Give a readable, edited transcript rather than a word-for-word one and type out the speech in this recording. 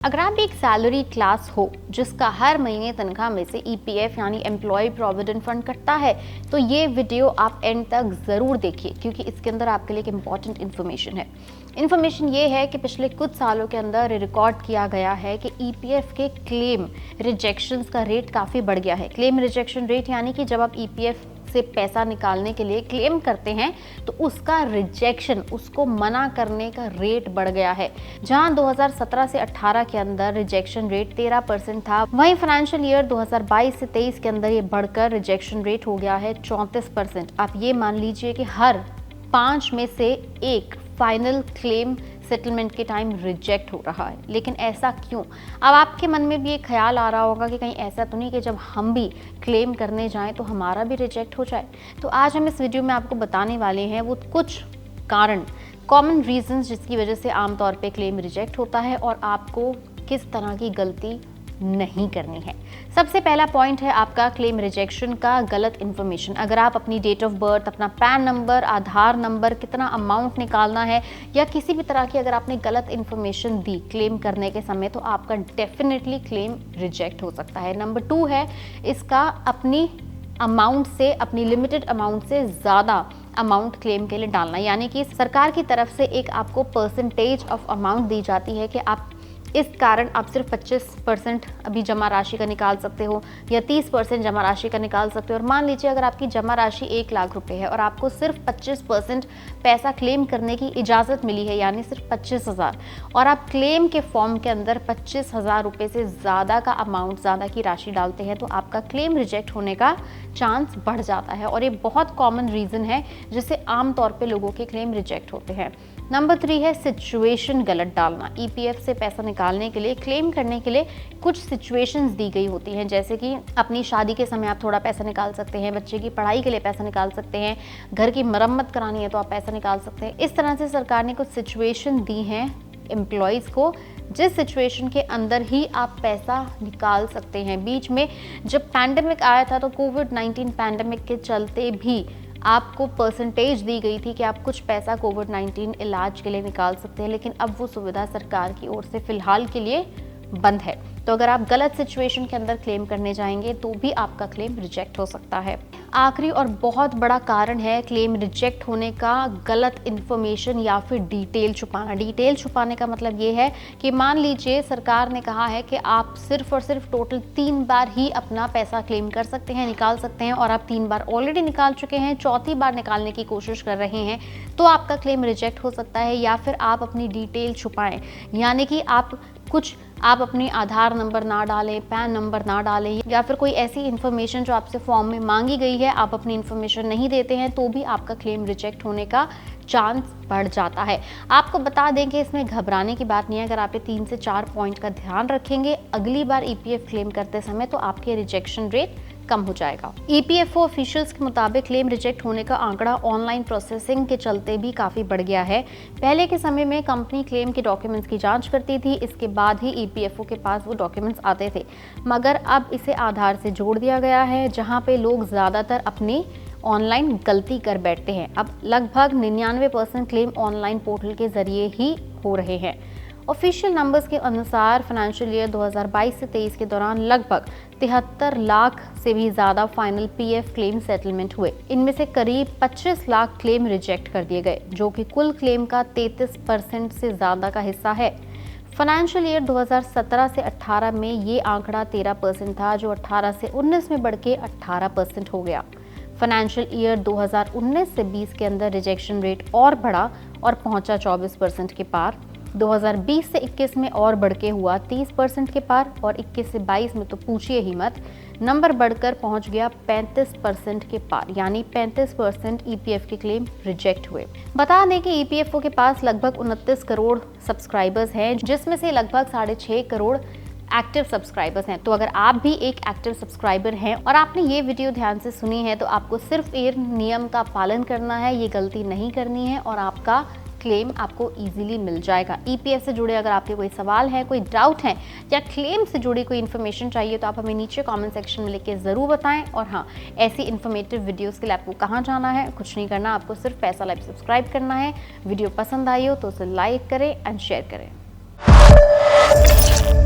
अगर आप एक सैलरी क्लास हो जिसका हर महीने तनख्वाह में से ईपीएफ यानी एम्प्लॉय प्रोविडेंट फंड कटता है तो ये वीडियो आप एंड तक ज़रूर देखिए क्योंकि इसके अंदर आपके लिए एक इम्पॉर्टेंट इन्फॉर्मेशन है। इन्फॉर्मेशन ये है कि पिछले कुछ सालों के अंदर रिकॉर्ड किया गया है कि ईपीएफ के क्लेम रिजेक्शंस का रेट काफ़ी बढ़ गया है। क्लेम रिजेक्शन रेट यानी कि जब आप ईपीएफ से पैसा निकालने के लिए क्लेम करते हैं तो उसका रिजेक्शन, उसको मना करने का रेट बढ़ गया है। जहां 2017 से 18 के अंदर रिजेक्शन रेट 13% था, वहीं फाइनेंशियल ईयर 2022 से 23 के अंदर ये बढ़कर रिजेक्शन रेट हो गया है 34%। आप ये मान लीजिए कि हर 5 में से एक फाइनल क्लेम सेटलमेंट के टाइम रिजेक्ट हो रहा है। लेकिन ऐसा क्यों? अब आपके मन में भी एक ख्याल आ रहा होगा कि कहीं ऐसा तो नहीं कि जब हम भी क्लेम करने जाएं तो हमारा भी रिजेक्ट हो जाए। तो आज हम इस वीडियो में आपको बताने वाले हैं वो कुछ कारण, कॉमन रीजंस जिसकी वजह से आमतौर पे क्लेम रिजेक्ट होता है और आपको किस तरह की गलती नहीं करनी है। सबसे पहला पॉइंट है आपका क्लेम रिजेक्शन का गलत इन्फॉर्मेशन। अगर आप अपनी डेट ऑफ बर्थ, अपना पैन नंबर, आधार नंबर, कितना अमाउंट निकालना है या किसी भी तरह की अगर आपने गलत इन्फॉर्मेशन दी क्लेम करने के समय तो आपका डेफिनेटली क्लेम रिजेक्ट हो सकता है। नंबर 2 है इसका अपनी अमाउंट से, अपनी लिमिटेड अमाउंट से ज़्यादा अमाउंट क्लेम के लिए डालना, यानी कि सरकार की तरफ से एक आपको परसेंटेज ऑफ अमाउंट दी जाती है कि आप इस कारण आप सिर्फ 25% अभी जमा राशि का निकाल सकते हो या 30% जमा राशि का निकाल सकते हो। और मान लीजिए अगर आपकी जमा राशि 1 लाख रुपए है और आपको सिर्फ 25% पैसा क्लेम करने की इजाज़त मिली है, यानी सिर्फ 25,000, और आप क्लेम के फॉर्म के अंदर 25,000 रुपये से ज़्यादा का अमाउंट, ज़्यादा की राशि डालते हैं तो आपका क्लेम रिजेक्ट होने का चांस बढ़ जाता है। और ये बहुत कॉमन रीज़न है जिससे आमतौर पर लोगों के क्लेम रिजेक्ट होते हैं। नंबर 3 है सिचुएशन गलत डालना। ईपीएफ से पैसा निकालने के लिए, क्लेम करने के लिए कुछ सिचुएशंस दी गई होती हैं, जैसे कि अपनी शादी के समय आप थोड़ा पैसा निकाल सकते हैं, बच्चे की पढ़ाई के लिए पैसा निकाल सकते हैं, घर की मरम्मत करानी है तो आप पैसा निकाल सकते हैं। इस तरह से सरकार ने कुछ सिचुएशन दी हैं एम्प्लॉयज़ को जिस सिचुएशन के अंदर ही आप पैसा निकाल सकते हैं। बीच में जब पैंडेमिक आया था तो कोविड-19 पैंडेमिक के चलते भी आपको परसेंटेज दी गई थी कि आप कुछ पैसा कोविड-19 इलाज के लिए निकाल सकते हैं, लेकिन अब वो सुविधा सरकार की ओर से फिलहाल के लिए बंद है। तो अगर आप गलत सिचुएशन के अंदर क्लेम करने जाएंगे तो भी आपका क्लेम रिजेक्ट हो सकता है। आखिरी और बहुत बड़ा कारण है क्लेम रिजेक्ट होने का गलत इन्फॉर्मेशन या फिर डिटेल छुपाना। डिटेल छुपाने का मतलब ये है कि मान लीजिए सरकार ने कहा है कि आप सिर्फ और सिर्फ टोटल 3 बार ही अपना पैसा क्लेम कर सकते हैं, निकाल सकते हैं, और आप 3 बार ऑलरेडी निकाल चुके हैं, चौथी बार निकालने की कोशिश कर रहे हैं तो आपका क्लेम रिजेक्ट हो सकता है। या फिर आप अपनी डिटेल छुपाएं, यानी कि आप अपनी आधार नंबर ना डालें, पैन नंबर ना डालें, या फिर कोई ऐसी इन्फॉर्मेशन जो आपसे फॉर्म में मांगी गई है आप अपनी इन्फॉर्मेशन नहीं देते हैं तो भी आपका क्लेम रिजेक्ट होने का चांस बढ़ जाता है। आपको बता दें कि इसमें घबराने की बात नहीं है। अगर आप ये 3 से 4 पॉइंट का ध्यान रखेंगे अगली बार ईपीएफ क्लेम करते समय तो आपके रिजेक्शन रेट कम हो जाएगा। ईपीएफओ ऑफिशियल्स के मुताबिक क्लेम रिजेक्ट होने का आंकड़ा ऑनलाइन प्रोसेसिंग के चलते भी काफी बढ़ गया है। पहले के समय में कंपनी क्लेम के डॉक्यूमेंट्स की जांच करती थी, इसके बाद ही ईपीएफओ के पास वो डॉक्यूमेंट्स आते थे, मगर अब इसे आधार से जोड़ दिया गया है जहां पे लोग ज्यादातर अपनी ऑनलाइन गलती कर बैठते हैं। अब लगभग 99% क्लेम ऑनलाइन पोर्टल के जरिए ही हो रहे हैं। ऑफिशियल नंबर्स के अनुसार फाइनेंशियल ईयर 2022 से 23 के दौरान लगभग 73 लाख से भी ज़्यादा फाइनल पीएफ क्लेम सेटलमेंट हुए। इनमें से करीब 25 लाख क्लेम रिजेक्ट कर दिए गए, जो कि कुल क्लेम का 33% से ज़्यादा का हिस्सा है। फाइनेंशियल ईयर 2017 से 18 में ये आंकड़ा 13% था, जो 18 से 19 में बढ़ के 18% हो गया। फाइनेंशियल ईयर 2019 से 20 के अंदर रिजेक्शन रेट और बढ़ा और पहुंचा 24% के पार। 2020 से 21 में और बढ़ के हुआ 30% के पार, और 21 से 22 में तो पूछिए ही मत, नंबर बढ़कर पहुंच गया 35% के पार, यानी 35% ईपीएफ के क्लेम रिजेक्ट हुए। बता दें कि ईपीएफओ के पास लगभग 29 करोड़ सब्सक्राइबर्स हैं, जिसमें से लगभग 6.5 करोड़ एक्टिव सब्सक्राइबर्स हैं। तो अगर आप भी एक एक्टिव सब्सक्राइबर हैं और आपने ये वीडियो ध्यान से सुनी है तो आपको सिर्फ ये नियम का पालन करना है, ये गलती नहीं करनी है और आपका क्लेम आपको इजीली मिल जाएगा। ईपीएफ से जुड़े अगर आपके कोई सवाल है, कोई डाउट है या क्लेम से जुड़ी कोई इन्फॉर्मेशन चाहिए तो आप हमें नीचे कमेंट सेक्शन में लिख के ज़रूर बताएं। और हाँ, ऐसी इन्फॉर्मेटिव वीडियोस के लिए आपको कहाँ जाना है? कुछ नहीं करना, आपको सिर्फ पैसा लाइव सब्सक्राइब करना है। वीडियो पसंद आई हो तो उसे लाइक करें एंड शेयर करें। है।